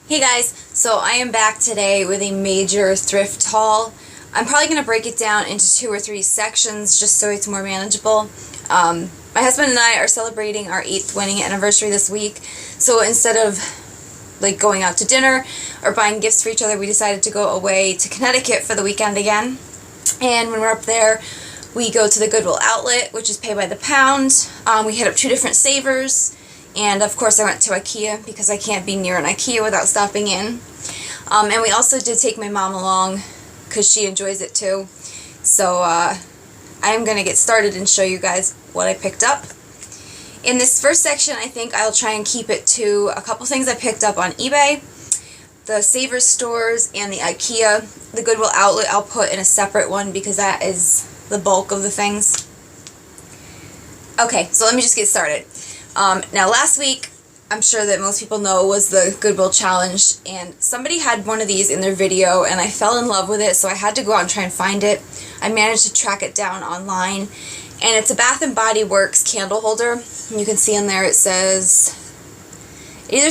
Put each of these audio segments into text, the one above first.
Hey guys, so I am back today with a major thrift haul. I'm probably going to break it down into 2 or 3 sections just so it's more manageable. My husband and I are celebrating our 8th wedding anniversary this week, so instead of like going out to dinner or buying gifts for each other, we decided to go away to Connecticut for the weekend again. And when we're up there, we go to the Goodwill outlet, which is pay by the pound. We hit up 2 different savers. And of course I went to IKEA because I can't be near an IKEA without stopping in. And we also did take my mom along because she enjoys it too. So I'm going to get started and show you guys what I picked up. In this first section, I think I'll try and keep it to a couple things I picked up on eBay, the Savers stores, and the IKEA. The Goodwill outlet I'll put in a separate one because that is the bulk of the things. Okay, so let me just get started. Now last week, I'm sure that most people know, was the Goodwill challenge, and somebody had one of these in their video and I fell in love with it, so I had to go out and try and find it. I managed to track it down online, and it's a Bath & Body Works candle holder. And you can see in there it either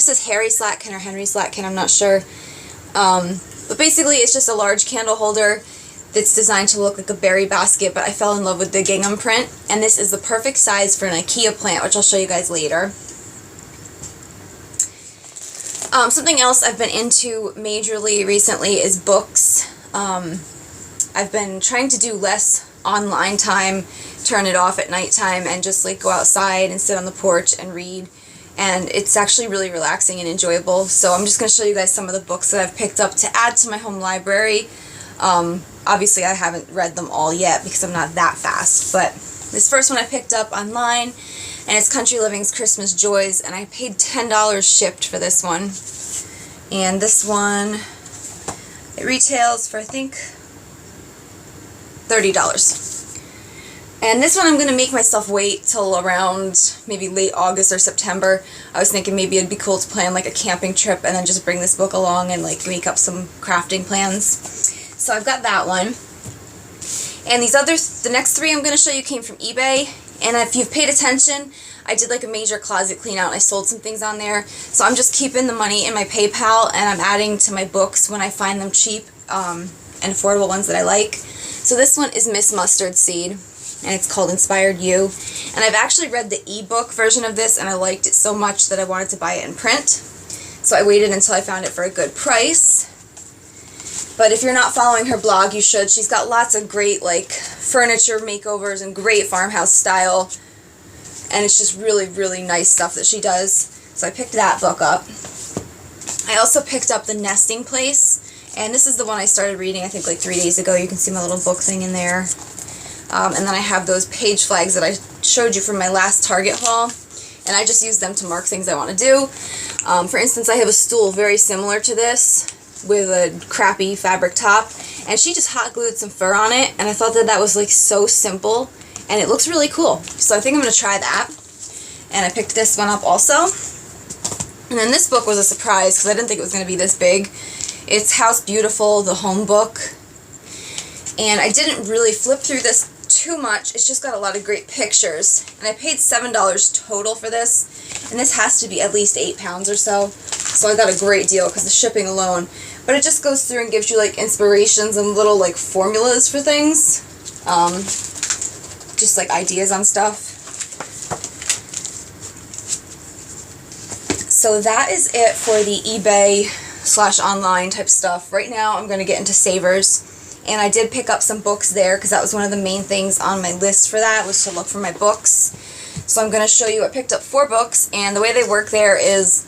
says Harry Slatkin or Henry Slatkin, I'm not sure. But basically it's just a large candle holder that's designed to look like a berry basket, but I fell in love with the gingham print, and this is the perfect size for an IKEA plant, which I'll show you guys later. Something else I've been into majorly recently is books. I've been trying to do less online time, turn it off at nighttime, and just like go outside and sit on the porch and read, and it's actually really relaxing and enjoyable. So I'm just going to show you guys some of the books that I've picked up to add to my home library. Obviously I haven't read them all yet because I'm not that fast, but this first one I picked up online, and it's Country Living's Christmas Joys, and I paid $10 shipped for this one. And this one, it retails for I think $30. And this one I'm going to make myself wait till around maybe late August or September. I was thinking maybe it'd be cool to plan like a camping trip and then just bring this book along and like make up some crafting plans. So I've got that one. And these others, the next 3 I'm going to show you came from eBay. And if you've paid attention, I did like a major closet clean out and I sold some things on there. So I'm just keeping the money in my PayPal and I'm adding to my books when I find them cheap and affordable ones that I like. So this one is Miss Mustard Seed, and it's called Inspired You. And I've actually read the ebook version of this and I liked it so much that I wanted to buy it in print. So I waited until I found it for a good price. But if you're not following her blog, you should. She's got lots of great like furniture makeovers and great farmhouse style. And it's just really, really nice stuff that she does. So I picked that book up. I also picked up The Nesting Place. And this is the one I started reading I think like 3 days ago. You can see my little book thing in there. And then I have those page flags that I showed you from my last Target haul. And I just use them to mark things I want to do. For instance, I have a stool very similar to this, with a crappy fabric top, and she just hot glued some fur on it, and I thought that was like so simple and it looks really cool, so I think I'm going to try that. And I picked this one up also. And then this book was a surprise because I didn't think it was going to be this big. It's House Beautiful, the home book, and I didn't really flip through this too much. It's just got a lot of great pictures, and I paid $7 total for this, and this has to be at least 8 pounds or so. So I got a great deal because the shipping alone. But it just goes through and gives you like inspirations and little like formulas for things. Just like ideas on stuff. So that is it for the eBay/online type stuff. Right now I'm going to get into Savers. And I did pick up some books there because that was one of the main things on my list for that, was to look for my books. So I'm going to show you, I picked up 4 books, and the way they work there is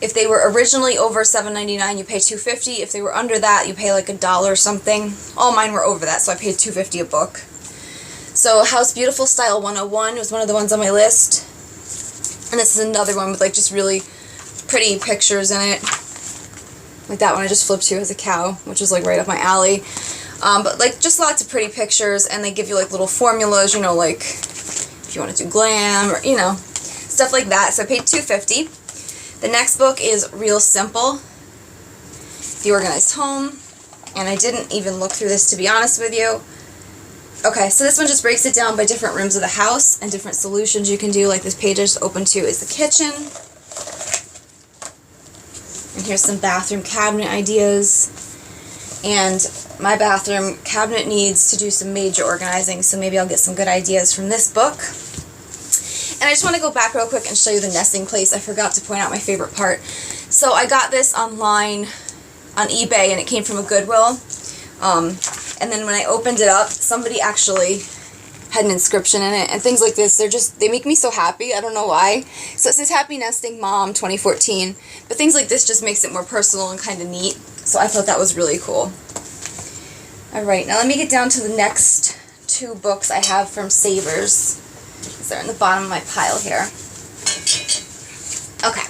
if they were originally over $7.99, you pay $2.50. If they were under that, you pay like $1 or something. All mine were over that, so I paid $2.50 a book. So House Beautiful Style 101 was one of the ones on my list. And this is another one with like just really pretty pictures in it. Like that one I just flipped to as a cow, which is like right up my alley. But like just lots of pretty pictures, and they give you like little formulas, you know, like if you want to do glam or, you know, stuff like that. So I paid $2.50. The next book is Real Simple, The Organized Home, and I didn't even look through this to be honest with you. Okay, so this one just breaks it down by different rooms of the house and different solutions you can do. Like this page I just opened to is the kitchen. And here's some bathroom cabinet ideas. And my bathroom cabinet needs to do some major organizing, so maybe I'll get some good ideas from this book. And I just want to go back real quick and show you the nesting place. I forgot to point out my favorite part. So I got this online on eBay, and it came from a Goodwill. And then when I opened it up, somebody actually had an inscription in it, and things like this, they make me so happy. I don't know why. So it says Happy Nesting Mom 2014, but things like this just makes it more personal and kind of neat. So I thought that was really cool. Alright, now let me get down to the next two books I have from Savers. They're in the bottom of my pile here. Okay.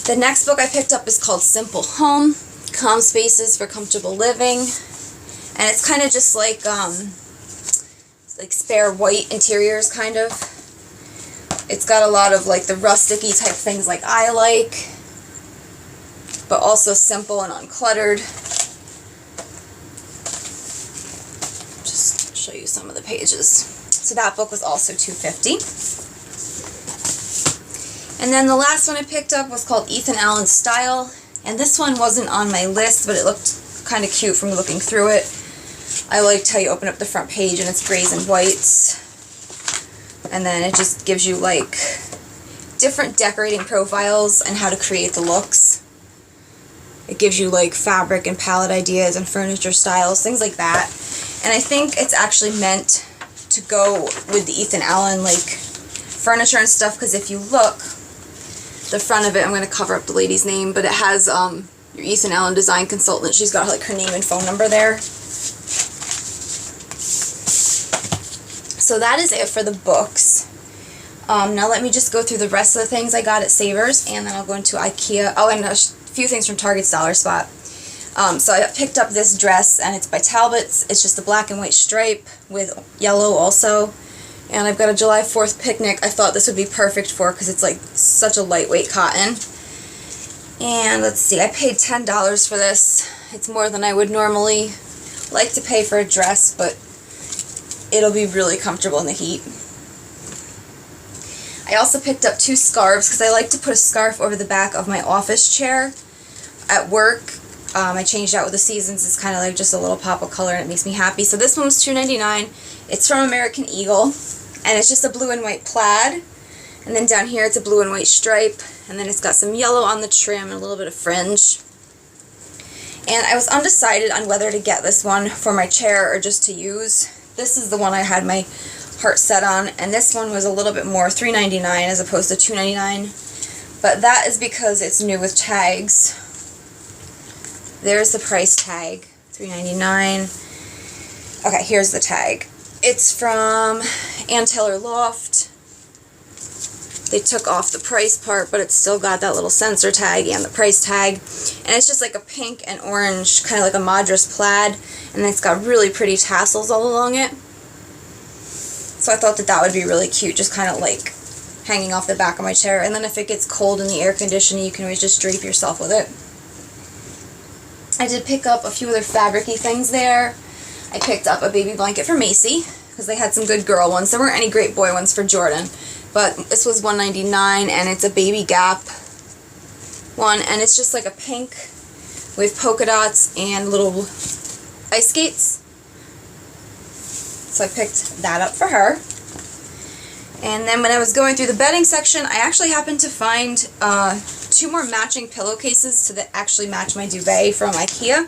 The next book I picked up is called Simple Home, Calm Spaces for Comfortable Living. And it's kind of just like spare white interiors, kind of. It's got a lot of like the rusticy type things like I like, but also simple and uncluttered. Just show you some of the pages. So that book was also $2.50. And then the last one I picked up was called Ethan Allen's Style, and this one wasn't on my list, but it looked kind of cute from looking through it. I liked how you open up the front page and it's grays and whites, and then it just gives you like different decorating profiles and how to create the looks. It gives you like fabric and palette ideas and furniture styles, things like that. And I think it's actually meant to go with the Ethan Allen like furniture and stuff, because if you look, the front of it, I'm going to cover up the lady's name, but it has your Ethan Allen design consultant. She's got like her name and phone number there. So that is it for the books. Now let me just go through the rest of the things I got at Savers, and then I'll go into IKEA. Oh, and a few things from Target's Dollar Spot. So I picked up this dress, and it's by Talbot's. It's just a black and white stripe with yellow also. And I've got a July 4th picnic I thought this would be perfect for, because it's like such a lightweight cotton. And let's see, I paid $10 for this. It's more than I would normally like to pay for a dress, but it'll be really comfortable in the heat. I also picked up two scarves, because I like to put a scarf over the back of my office chair at work. I changed out with the seasons. It's kind of like just a little pop of color, and it makes me happy. So this one was $2.99. It's from American Eagle, and it's just a blue and white plaid. And then down here it's a blue and white stripe, and then it's got some yellow on the trim and a little bit of fringe. And I was undecided on whether to get this one for my chair or just to use. This is the one I had my heart set on, and this one was a little bit more, $3.99 as opposed to $2.99. But that is because it's new with tags. There's the price tag, $3.99. Okay, here's the tag. It's from Ann Taylor Loft. They took off the price part, but it's still got that little sensor tag and the price tag. And it's just like a pink and orange, kind of like a Madras plaid. And it's got really pretty tassels all along it. So I thought that that would be really cute, just kind of like hanging off the back of my chair. And then if it gets cold in the air conditioning, you can always just drape yourself with it. I did pick up a few other fabric-y things there. I picked up a baby blanket for Macy, because they had some good girl ones. There weren't any great boy ones for Jordan. But this was $1.99, and it's a Baby Gap one. And it's just like a pink with polka dots and little ice skates. So I picked that up for her. And then when I was going through the bedding section, I actually happened to find two more matching pillowcases to actually match my duvet from IKEA.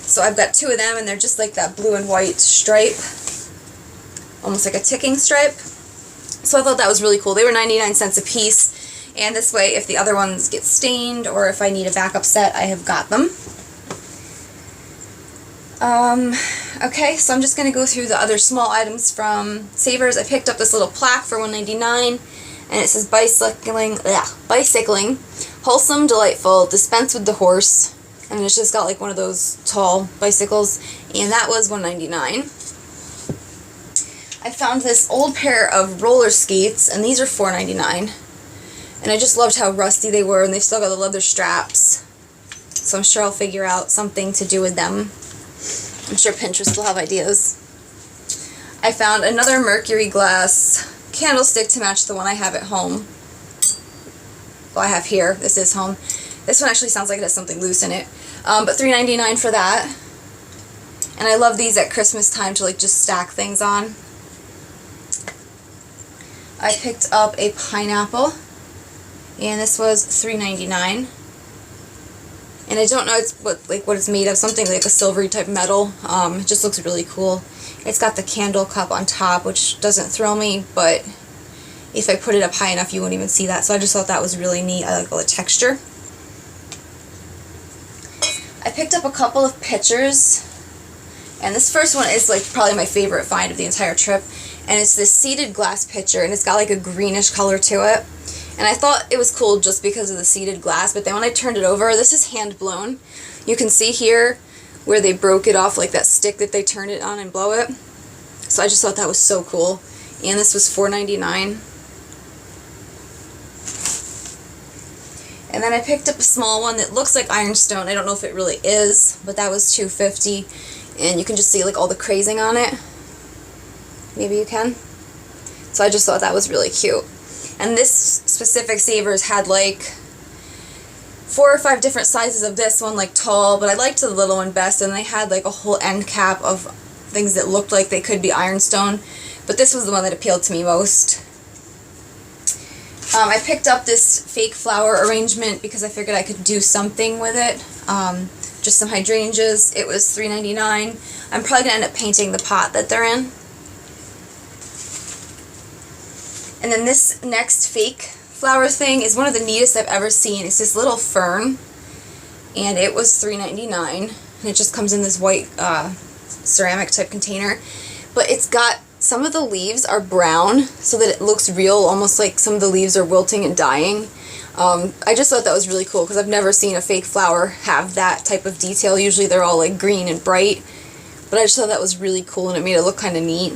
So I've got two of them, and they're just like that blue and white stripe, almost like a ticking stripe. So I thought that was really cool. They were 99 cents a piece, and this way if the other ones get stained or if I need a backup set, I have got them. Okay, so I'm just going to go through the other small items from Savers. I picked up this little plaque for $1.99, and it says bicycling, wholesome, delightful, dispense with the horse. And it's just got like one of those tall bicycles, and that was $1.99. I found this old pair of roller skates, and these are $4.99. And I just loved how rusty they were, and they've still got the leather straps. So I'm sure I'll figure out something to do with them. I'm sure Pinterest will have ideas. I found another mercury glass candlestick to match the one I have at home. Well, I have here. This is home. This one actually sounds like it has something loose in it. But $3.99 for that. And I love these at Christmas time to like just stack things on. I picked up a pineapple, and this was $3.99. And I don't know what it's made of, something like a silvery type metal. It just looks really cool. It's got the candle cup on top, which doesn't thrill me, but if I put it up high enough, you won't even see that. So I just thought that was really neat. I like all the texture. I picked up a couple of pitchers, and this first one is like probably my favorite find of the entire trip. And it's this seeded glass pitcher, and it's got like a greenish color to it. And I thought it was cool just because of the seeded glass, but then when I turned it over, this is hand blown. You can see here where they broke it off, like that stick that they turn it on and blow it. So I just thought that was so cool. And this was $4.99. And then I picked up a small one that looks like ironstone. I don't know if it really is, but that was $2.50. And you can just see like all the crazing on it. Maybe you can. So I just thought that was really cute. And this specific Savers had like 4 or 5 different sizes of this one, like tall, but I liked the little one best, and they had like a whole end cap of things that looked like they could be ironstone, but this was the one that appealed to me most. I picked up this fake flower arrangement because I figured I could do something with it. Just some hydrangeas. It was $3.99. I'm probably going to end up painting the pot that they're in. And then this next fake flower thing is one of the neatest I've ever seen. It's this little fern, and it was $3.99, and it just comes in this white ceramic type container. But it's got, some of the leaves are brown so that it looks real, almost like some of the leaves are wilting and dying. I just thought that was really cool because I've never seen a fake flower have that type of detail. Usually they're all like green and bright, but I just thought that was really cool, and it made it look kind of neat.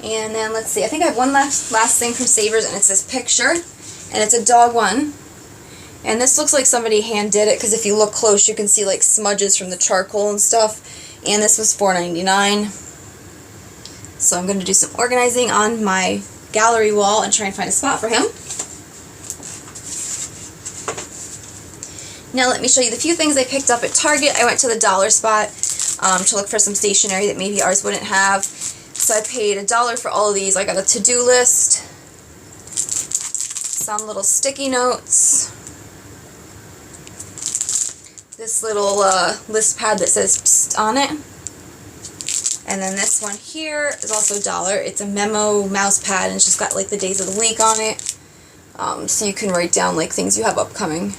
And then let's see, I think I have one last thing from Savers, and it's this picture, and it's a dog one. And this looks like somebody hand did it, because if you look close you can see like smudges from the charcoal and stuff. And this was $4.99. So I'm going to do some organizing on my gallery wall and try and find a spot for him. Now let me show you the few things I picked up at Target. I went to the dollar spot to look for some stationery that maybe ours wouldn't have. So I paid $1 for all of these. I got a to-do list, some little sticky notes, this little list pad that says Psst on it, and then this one here is also $1. It's a memo mouse pad, and it's just got like the days of the week on it, so you can write down like things you have upcoming.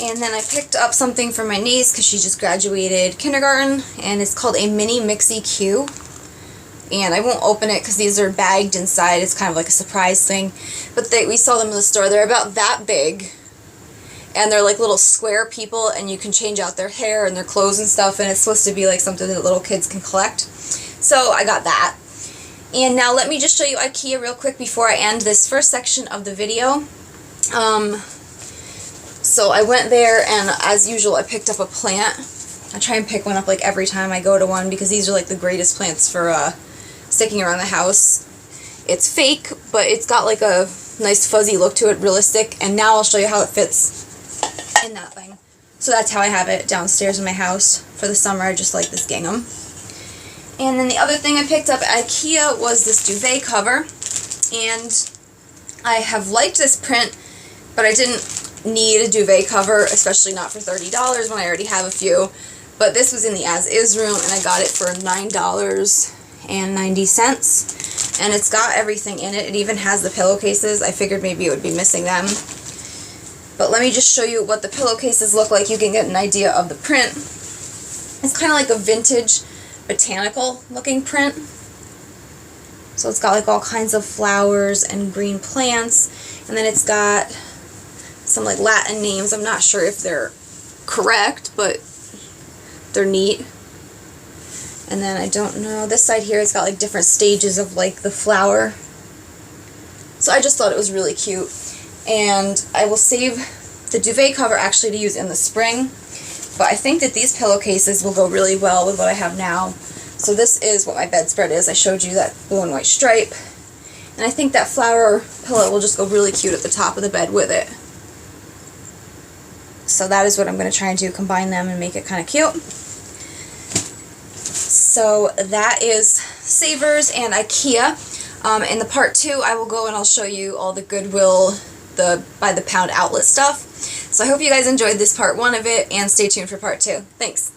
And then I picked up something for my niece because she just graduated kindergarten, and it's called a mini Mixie Q. And I won't open it because these are bagged inside. It's kind of like a surprise thing. But we saw them in the store. They're about that big, and they're like little square people, and you can change out their hair and their clothes and stuff, and it's supposed to be like something that little kids can collect. So I got that. And now let me just show you IKEA real quick before I end this first section of the video. So I went there, and as usual I picked up a plant. I try and pick one up like every time I go to one because these are like the greatest plants for sticking around the house. It's fake, but it's got like a nice fuzzy look to it, realistic, and now I'll show you how it fits in that thing. So that's how I have it downstairs in my house for the summer. I just like this gingham. And then the other thing I picked up at IKEA was this duvet cover, and I have liked this print, but I didn't need a duvet cover, especially not for $30 when I already have a few. But this was in the as-is room, and I got it for $9.90, and it's got everything in it. It even has the pillowcases. I figured maybe it would be missing them. But let me just show you what the pillowcases look like. You can get an idea of the print. It's kind of like a vintage botanical looking print. So it's got like all kinds of flowers and green plants, and then it's got some like Latin names. I'm not sure if they're correct, but they're neat. And then I don't know, this side here it's got like different stages of like the flower. So I just thought it was really cute. And I will save the duvet cover actually to use in the spring, but I think that these pillowcases will go really well with what I have now. So this is what my bedspread is. I showed you that blue and white stripe. And I think that flower pillow will just go really cute at the top of the bed with it. So that is what I'm going to try and do, combine them and make it kind of cute. So that is Savers and IKEA. In the part 2, I will go and I'll show you all the Goodwill, the by the pound outlet stuff. So I hope you guys enjoyed this part 1 of it, and stay tuned for part 2. Thanks.